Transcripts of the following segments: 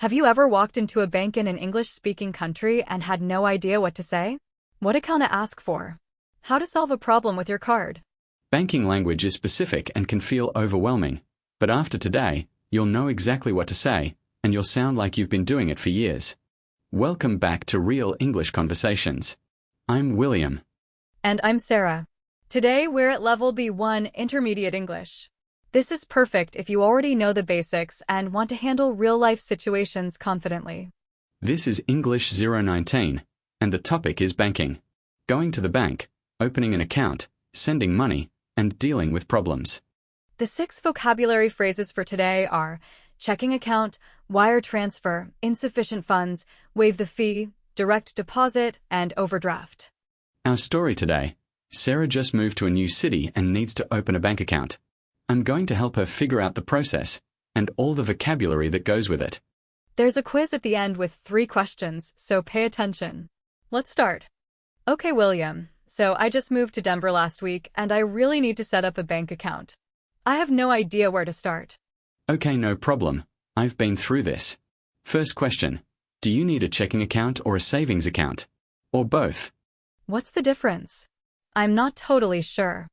Have you ever walked into a bank in an English-speaking country and had no idea what to say? What account to ask for? How to solve a problem with your card? Banking language is specific and can feel overwhelming, but after today, you'll know exactly what to say, and you'll sound like you've been doing it for years. Welcome back to Real English Conversations. I'm William. And I'm Sarah. Today we're at Level B1 Intermediate English. This is perfect if you already know the basics and want to handle real-life situations confidently. This is English 019, and the topic is banking. Going to the bank, opening an account, sending money, and dealing with problems. The 6 vocabulary phrases for today are checking account, wire transfer, insufficient funds, waive the fee, direct deposit, and overdraft. Our story today: Sarah just moved to a new city and needs to open a bank account. I'm going to help her figure out the process and all the vocabulary that goes with it. There's a quiz at the end with 3 questions, so pay attention. Let's start. Okay, William. So I just moved to Denver last week and I really need to set up a bank account. I have no idea where to start. Okay, no problem. I've been through this. First question: do you need a checking account or a savings account? Or both? What's the difference? I'm not totally sure.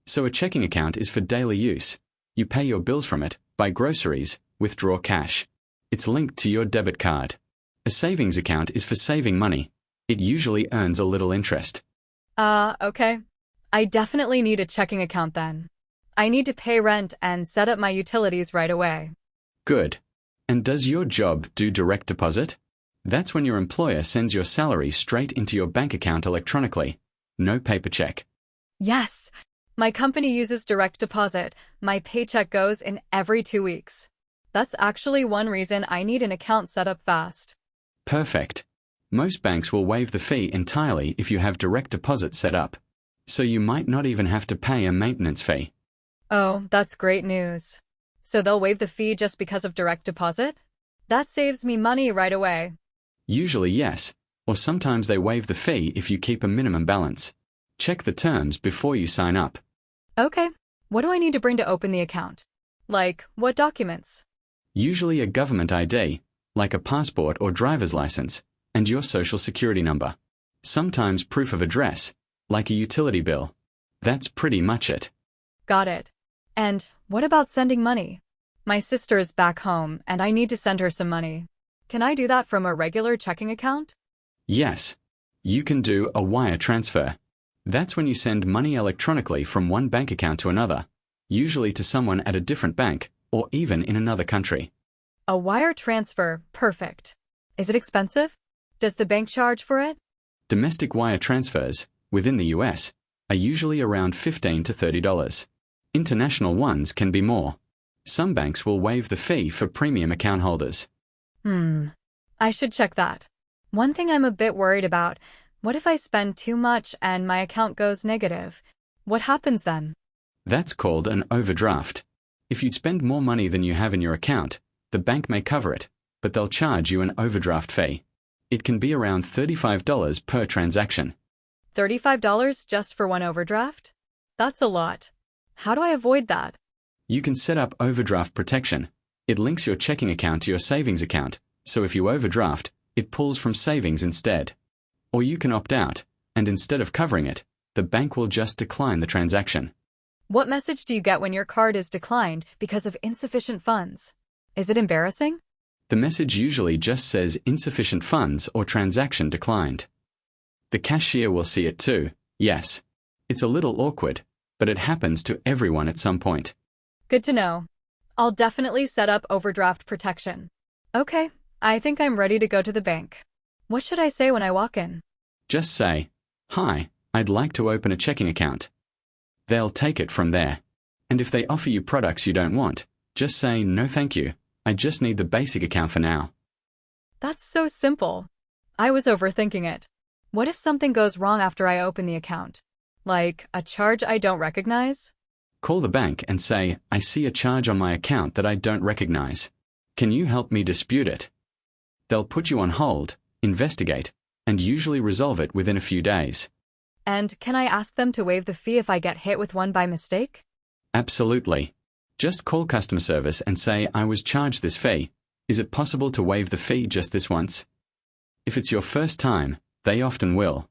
So a checking account is for daily use. You pay your bills from it, buy groceries, withdraw cash. It's linked to your debit card. A savings account is for saving money. It usually earns a little interest. Okay. I definitely need a checking account then. I need to pay rent and set up my utilities right away. Good. And does your job do direct deposit? That's when your employer sends your salary straight into your bank account electronically. No paper check. Yes. My company uses direct deposit. My paycheck goes in every 2 weeks. That's actually one reason I need an account set up fast. Perfect. Most banks will waive the fee entirely if you have direct deposit set up. So you might not even have to pay a maintenance fee. Oh, that's great news. So they'll waive the fee just because of direct deposit? That saves me money right away. Usually yes, or sometimes they waive the fee if you keep a minimum balance. Check the terms before you sign up. Okay. What do I need to bring to open the account? Like, what documents? Usually a government ID, like a passport or driver's license, and your social security number. Sometimes proof of address, like a utility bill. That's pretty much it. Got it. And what about sending money? My sister is back home and I need to send her some money. Can I do that from a regular checking account? Yes. You can do a wire transfer. That's when you send money electronically from one bank account to another, usually to someone at a different bank or even in another country. A wire transfer, perfect. Is it expensive? Does the bank charge for it? Domestic wire transfers, within the US, are usually around $15 to $30. International ones can be more. Some banks will waive the fee for premium account holders. I should check that. One thing I'm a bit worried about: what if I spend too much and my account goes negative? What happens then? That's called an overdraft. If you spend more money than you have in your account, the bank may cover it, but they'll charge you an overdraft fee. It can be around $35 per transaction. $35 just for one overdraft? That's a lot. How do I avoid that? You can set up overdraft protection. It links your checking account to your savings account, so if you overdraft, it pulls from savings instead. Or you can opt out, and instead of covering it, the bank will just decline the transaction. What message do you get when your card is declined because of insufficient funds? Is it embarrassing? The message usually just says insufficient funds or transaction declined. The cashier will see it too, yes. It's a little awkward, but it happens to everyone at some point. Good to know. I'll definitely set up overdraft protection. Okay, I think I'm ready to go to the bank. What should I say when I walk in? Just say, "Hi, I'd like to open a checking account." They'll take it from there. And if they offer you products you don't want, just say, "No thank you, I just need the basic account for now." That's so simple. I was overthinking it. What if something goes wrong after I open the account? Like a charge I don't recognize? Call the bank and say, "I see a charge on my account that I don't recognize. Can you help me dispute it?" They'll put you on hold, investigate, and usually resolve it within a few days. And can I ask them to waive the fee if I get hit with one by mistake? Absolutely. Just call customer service and say, "I was charged this fee. Is it possible to waive the fee just this once? If it's your first time, they often will.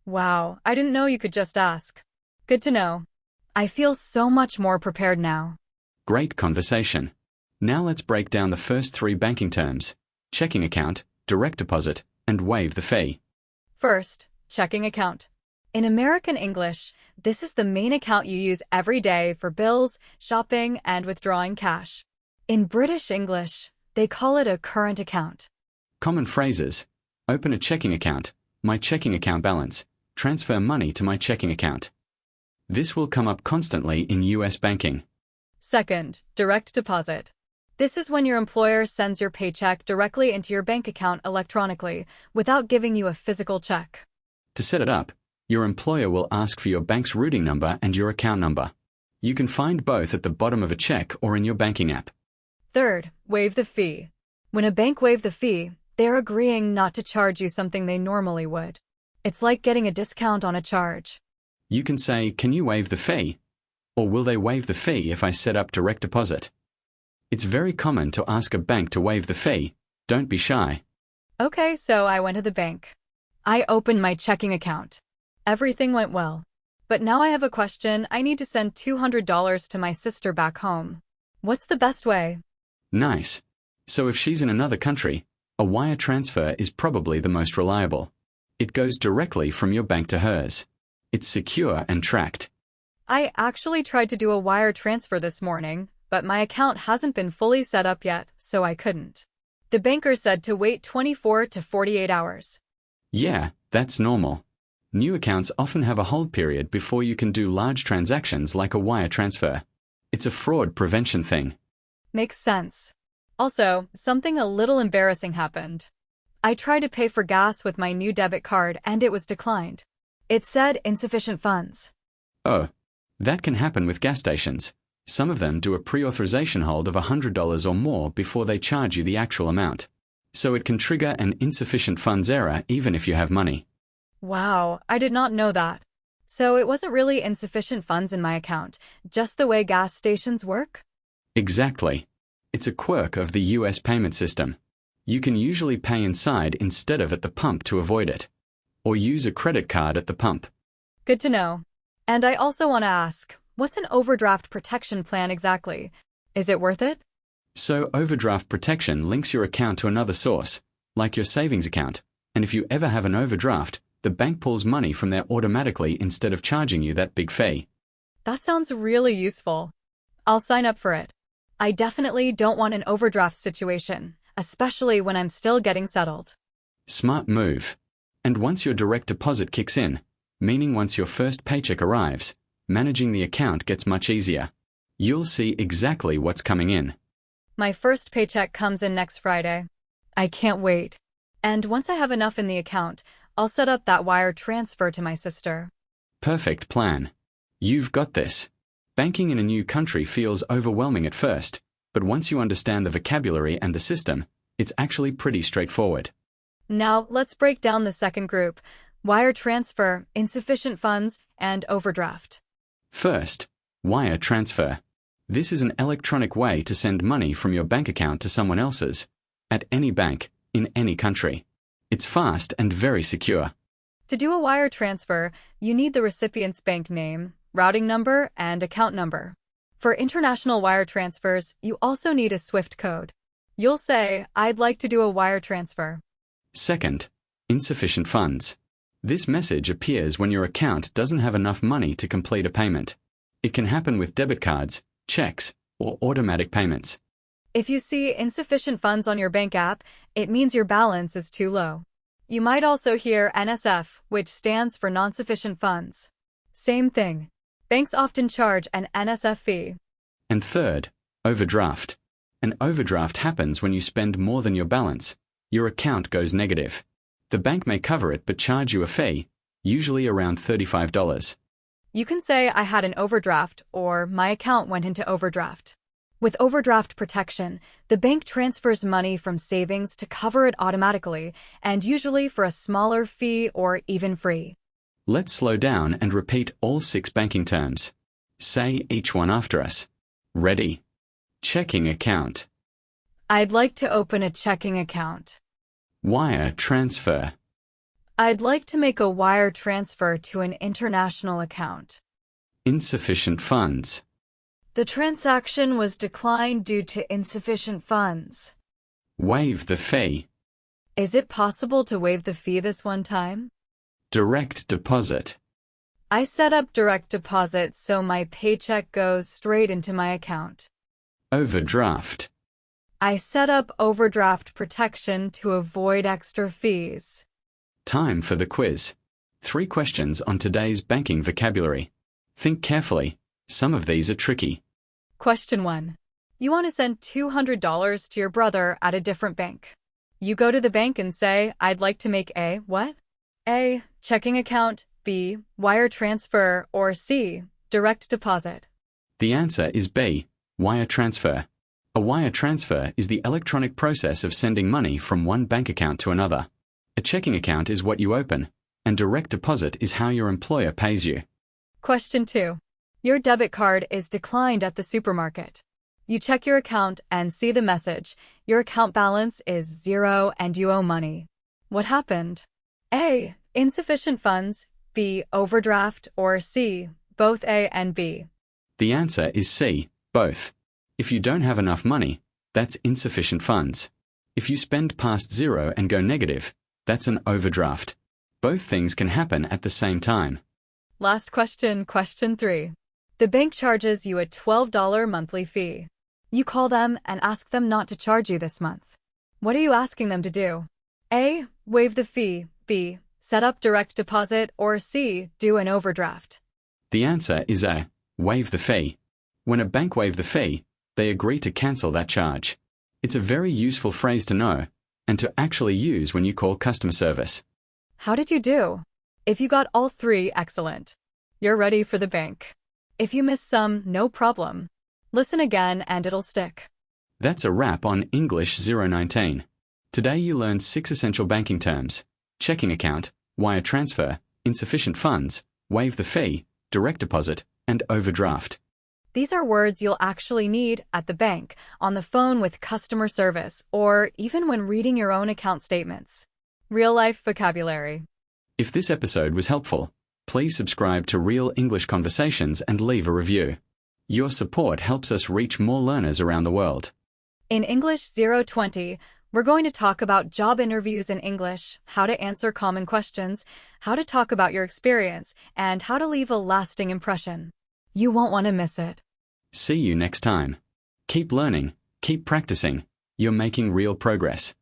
Wow, I didn't know you could just ask. Good to know. I feel so much more prepared now. Great conversation. Now let's break down the first three banking terms: checking account, direct deposit, and waive the fee. First, checking account. In American English, this is the main account you use every day for bills, shopping, and withdrawing cash. In British English, they call it a current account. Common phrases: open a checking account, my checking account balance, transfer money to my checking account. This will come up constantly in US banking. Second, direct deposit. This is when your employer sends your paycheck directly into your bank account electronically, without giving you a physical check. To set it up, your employer will ask for your bank's routing number and your account number. You can find both at the bottom of a check or in your banking app. Third, waive the fee. When a bank waives the fee, they're agreeing not to charge you something they normally would. It's like getting a discount on a charge. You can say, "Can you waive the fee?" Or "Will they waive the fee if I set up direct deposit?" It's very common to ask a bank to waive the fee. Don't be shy. Okay, so I went to the bank. I opened my checking account. Everything went well. But now I have a question. I need to send $200 to my sister back home. What's the best way? Nice. So if she's in another country, a wire transfer is probably the most reliable. It goes directly from your bank to hers. It's secure and tracked. I actually tried to do a wire transfer this morning, but my account hasn't been fully set up yet, so I couldn't. The banker said to wait 24 to 48 hours. Yeah, that's normal. New accounts often have a hold period before you can do large transactions like a wire transfer. It's a fraud prevention thing. Makes sense. Also, something a little embarrassing happened. I tried to pay for gas with my new debit card and it was declined. It said insufficient funds. Oh, that can happen with gas stations. Some of them do a pre-authorization hold of $100 or more before they charge you the actual amount. So it can trigger an insufficient funds error even if you have money. Wow, I did not know that. So it wasn't really insufficient funds in my account, just the way gas stations work? Exactly. It's a quirk of the US payment system. You can usually pay inside instead of at the pump to avoid it. Or use a credit card at the pump. Good to know. And I also want to ask, what's an overdraft protection plan exactly? Is it worth it? So overdraft protection links your account to another source, like your savings account, and if you ever have an overdraft, the bank pulls money from there automatically instead of charging you that big fee. That sounds really useful. I'll sign up for it. I definitely don't want an overdraft situation, especially when I'm still getting settled. Smart move. And once your direct deposit kicks in, meaning once your first paycheck arrives, managing the account gets much easier. You'll see exactly what's coming in. My first paycheck comes in next Friday. I can't wait. And once I have enough in the account, I'll set up that wire transfer to my sister. Perfect plan. You've got this. Banking in a new country feels overwhelming at first, but once you understand the vocabulary and the system, it's actually pretty straightforward. Now, let's break down the second group: wire transfer, insufficient funds, and overdraft. First, wire transfer. This is an electronic way to send money from your bank account to someone else's, at any bank, in any country. It's fast and very secure. To do a wire transfer, you need the recipient's bank name, routing number, and account number. For international wire transfers, you also need a SWIFT code. You'll say, "I'd like to do a wire transfer." Second, insufficient funds. This message appears when your account doesn't have enough money to complete a payment. It can happen with debit cards, checks, or automatic payments. If you see insufficient funds on your bank app, it means your balance is too low. You might also hear NSF, which stands for non-sufficient funds. Same thing. Banks often charge an NSF fee. And third, overdraft. An overdraft happens when you spend more than your balance. Your account goes negative. The bank may cover it but charge you a fee, usually around $35. You can say, "I had an overdraft," or "My account went into overdraft." With overdraft protection, the bank transfers money from savings to cover it automatically, and usually for a smaller fee or even free. Let's slow down and repeat all 6 banking terms. Say each one after us. Ready? Checking account. I'd like to open a checking account. Wire transfer. I'd like to make a wire transfer to an international account. Insufficient funds. The transaction was declined due to insufficient funds. Waive the fee. Is it possible to waive the fee this one time? Direct deposit. I set up direct deposit so my paycheck goes straight into my account. Overdraft. I set up overdraft protection to avoid extra fees. Time for the quiz. 3 questions on today's banking vocabulary. Think carefully. Some of these are tricky. Question 1. You want to send $200 to your brother at a different bank. You go to the bank and say, I'd like to make a what? A. Checking account, B. Wire transfer, or C. Direct deposit. The answer is B. Wire transfer. A wire transfer is the electronic process of sending money from one bank account to another. A checking account is what you open, and direct deposit is how your employer pays you. Question 2. Your debit card is declined at the supermarket. You check your account and see the message. Your account balance is 0 and you owe money. What happened? A. Insufficient funds, B. Overdraft, or C. Both A and B. The answer is C. Both. If you don't have enough money, that's insufficient funds. If you spend past 0 and go negative, that's an overdraft. Both things can happen at the same time. Last question, question 3. The bank charges you a $12 monthly fee. You call them and ask them not to charge you this month. What are you asking them to do? A. Waive the fee, B. Set up direct deposit, or C. Do an overdraft. The answer is A. Waive the fee. When a bank waive the fee, they agree to cancel that charge. It's a very useful phrase to know and to actually use when you call customer service. How did you do? If you got all 3, excellent. You're ready for the bank. If you miss some, no problem. Listen again and it'll stick. That's a wrap on English 019. Today you learned 6 essential banking terms: checking account, wire transfer, insufficient funds, waive the fee, direct deposit, and overdraft. These are words you'll actually need at the bank, on the phone with customer service, or even when reading your own account statements. Real-life vocabulary. If this episode was helpful, please subscribe to Real English Conversations and leave a review. Your support helps us reach more learners around the world. In English 020, we're going to talk about job interviews in English, how to answer common questions, how to talk about your experience, and how to leave a lasting impression. You won't want to miss it. See you next time. Keep learning, keep practicing. You're making real progress.